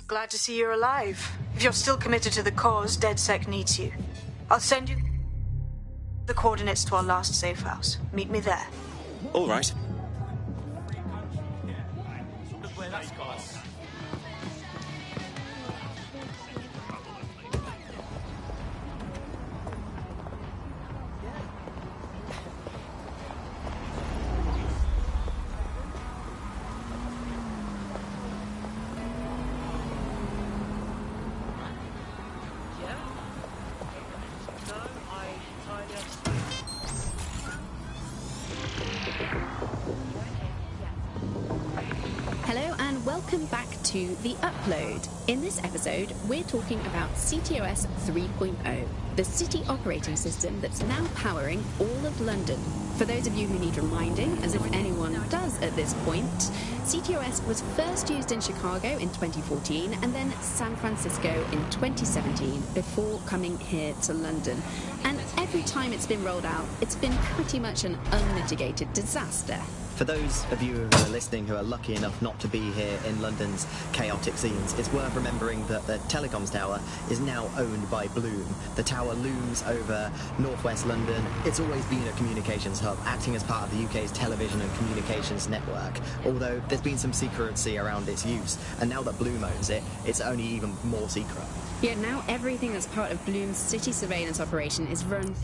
Glad to see you're alive. If you're still committed to the cause, DedSec needs you. I'll send you the coordinates to our last safe house. Meet me there. All right. Welcome back to The Upload. In this episode, we're talking about CTOS 3.0, the city operating system that's now powering all of London. For those of you who need reminding, as if anyone does at this point, CTOS was first used in Chicago in 2014 and then San Francisco in 2017 before coming here to London. And every time it's been rolled out, it's been pretty much an unmitigated disaster. For those of you who are listening who are lucky enough not to be here in London's chaotic scenes, it's worth remembering that the telecoms tower is now owned by Bloom. The tower looms over northwest London. It's always been a communications hub, acting as part of the UK's television and communications network, although there's been some secrecy around its use, and now that Bloom owns it, it's only even more secret. Yeah, now everything that's part of Bloom's city surveillance operation is run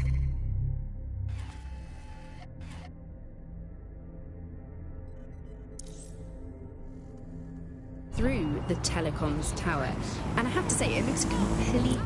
through the telecoms tower, and I have to say it looks completely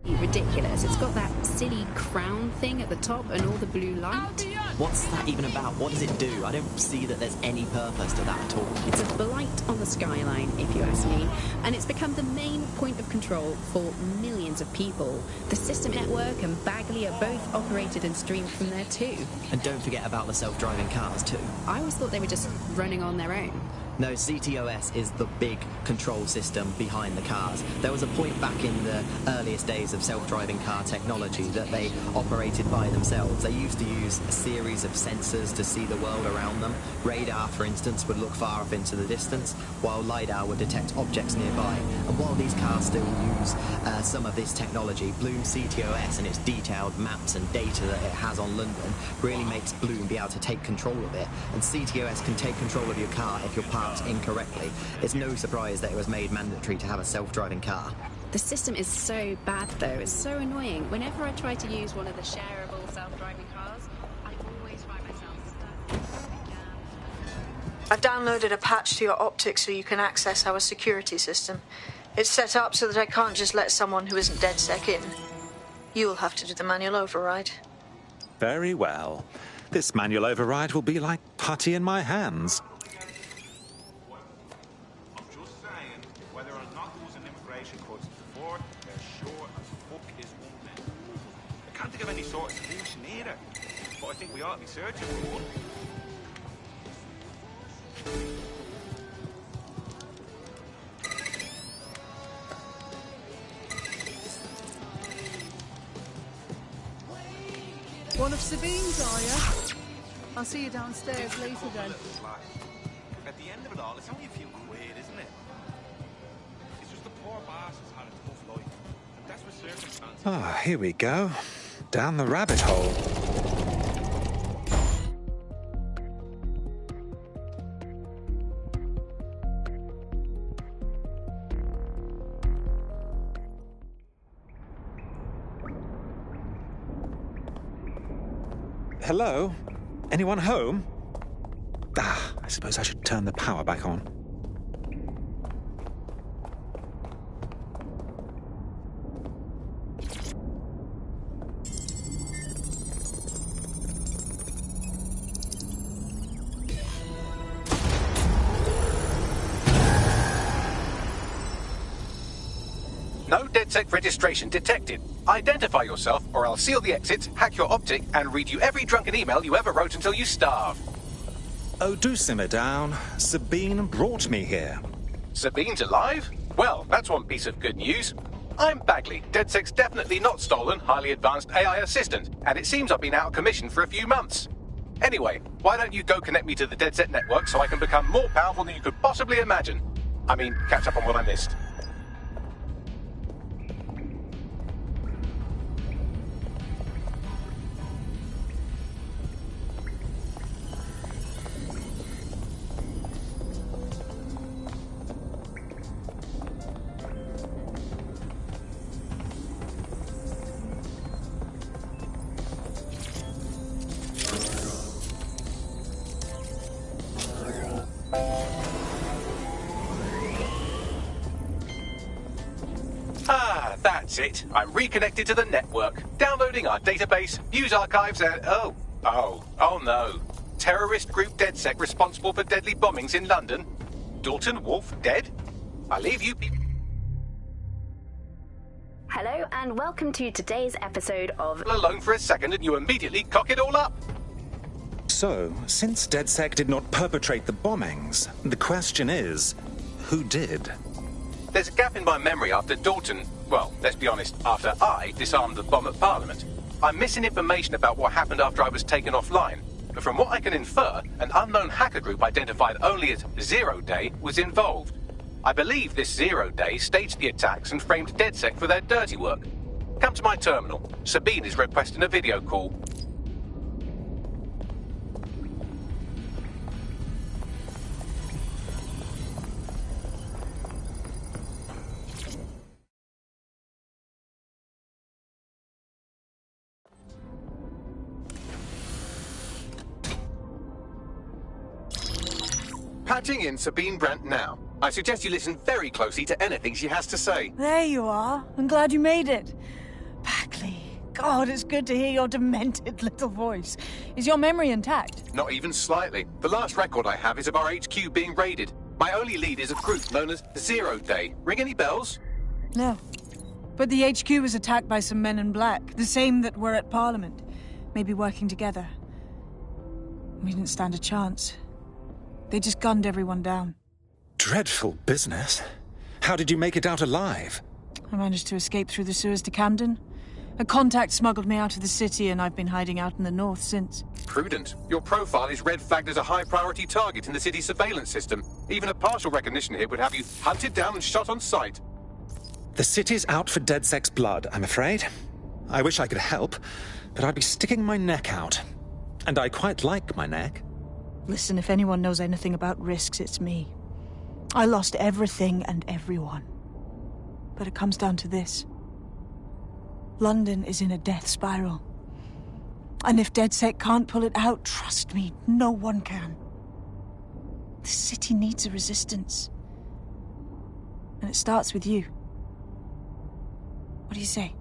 ridiculous. It's got that silly crown thing at the top and all the blue light. What's that even about? What does it do? I don't see that there's any purpose to that at all. It's a blight on the skyline, if you ask me, and it's become the main point of control for millions of people. The System Network and Bagley are both operated and streamed from there too. And don't forget about the self-driving cars too. I always thought they were just running on their own. No, CTOS is the big control system behind the cars. There was a point back in the earliest days of self-driving car technology that they operated by themselves. They used to use a series of sensors to see the world around them. Radar, for instance, would look far off into the distance, while LiDAR would detect objects nearby. And while these cars still use some of this technology, Bloom CTOS and its detailed maps and data that it has on London really makes Bloom be able to take control of it. And CTOS can take control of your car if you're parked incorrectly. It's no surprise that it was made mandatory to have a self-driving car. The system is so bad though, it's so annoying. Whenever I try to use one of the shareable self-driving cars, I always find myself stuck. I've downloaded a patch to your optics so you can access our security system. It's set up so that I can't just let someone who isn't DedSec in. You'll have to do the manual override. Very well. This manual override will be like putty in my hands. Of any sort of solution either, but I think we ought to be searching for one. One of Sabine's, are you? I'll see you downstairs later then. At the end of it all, it's only a few quid, isn't it? It's just the poor bastards had a tough life, and that's what circumstances. Ah, here we go. Down the rabbit hole. Hello? Anyone home? I suppose I should turn the power back on. No DedSec registration detected. Identify yourself, or I'll seal the exits, hack your optic, and read you every drunken email you ever wrote until you starve. Oh, do simmer down. Sabine brought me here. Sabine's alive? Well, that's one piece of good news. I'm Bagley, DedSec's definitely not stolen, highly advanced AI assistant, and it seems I've been out of commission for a few months. Anyway, why don't you go connect me to the DedSec network so I can become more powerful than you could possibly imagine? I mean, catch up on what I missed. That's it. I'm reconnected to the network, downloading our database, views archives, and oh no. Terrorist group DedSec responsible for deadly bombings in London. Dalton Wolf dead? I leave you people. Hello and welcome to today's episode of Alone for a second and you immediately cock it all up. So, since DedSec did not perpetrate the bombings, the question is, who did? There's a gap in my memory after Dalton, well, let's be honest, after I disarmed the bomb at Parliament. I'm missing information about what happened after I was taken offline. But from what I can infer, an unknown hacker group identified only as Zero Day was involved. I believe this Zero Day staged the attacks and framed DedSec for their dirty work. Come to my terminal. Sabine is requesting a video call. Patching in Sabine Brandt now. I suggest you listen very closely to anything she has to say. There you are. I'm glad you made it. Packley. God, it's good to hear your demented little voice. Is your memory intact? Not even slightly. The last record I have is of our HQ being raided. My only lead is a group known as Zero Day. Ring any bells? No. But the HQ was attacked by some men in black, the same that were at Parliament. Maybe working together. We didn't stand a chance. They just gunned everyone down. Dreadful business. How did you make it out alive? I managed to escape through the sewers to Camden. A contact smuggled me out of the city and I've been hiding out in the north since. Prudent. Your profile is red flagged as a high-priority target in the city's surveillance system. Even a partial recognition here would have you hunted down and shot on sight. The city's out for DedSec's blood, I'm afraid. I wish I could help, but I'd be sticking my neck out. And I quite like my neck. Listen, if anyone knows anything about risks, it's me. I lost everything and everyone. But it comes down to this. London is in a death spiral. And if DedSec can't pull it out, trust me, no one can. The city needs a resistance. And it starts with you. What do you say?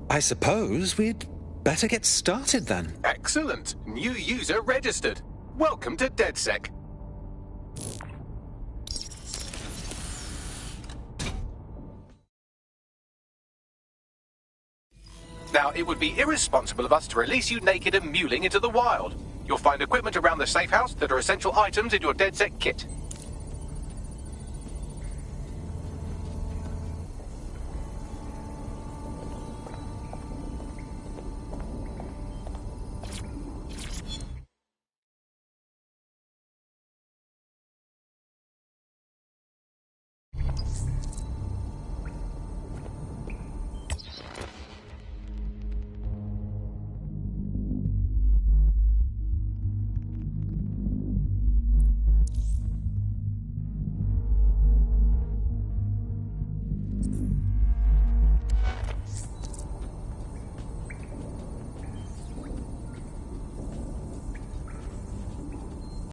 I suppose we'd better get started then. Excellent. New user registered. Welcome to DedSec. Now, it would be irresponsible of us to release you naked and mewling into the wild. You'll find equipment around the safe house that are essential items in your DedSec kit.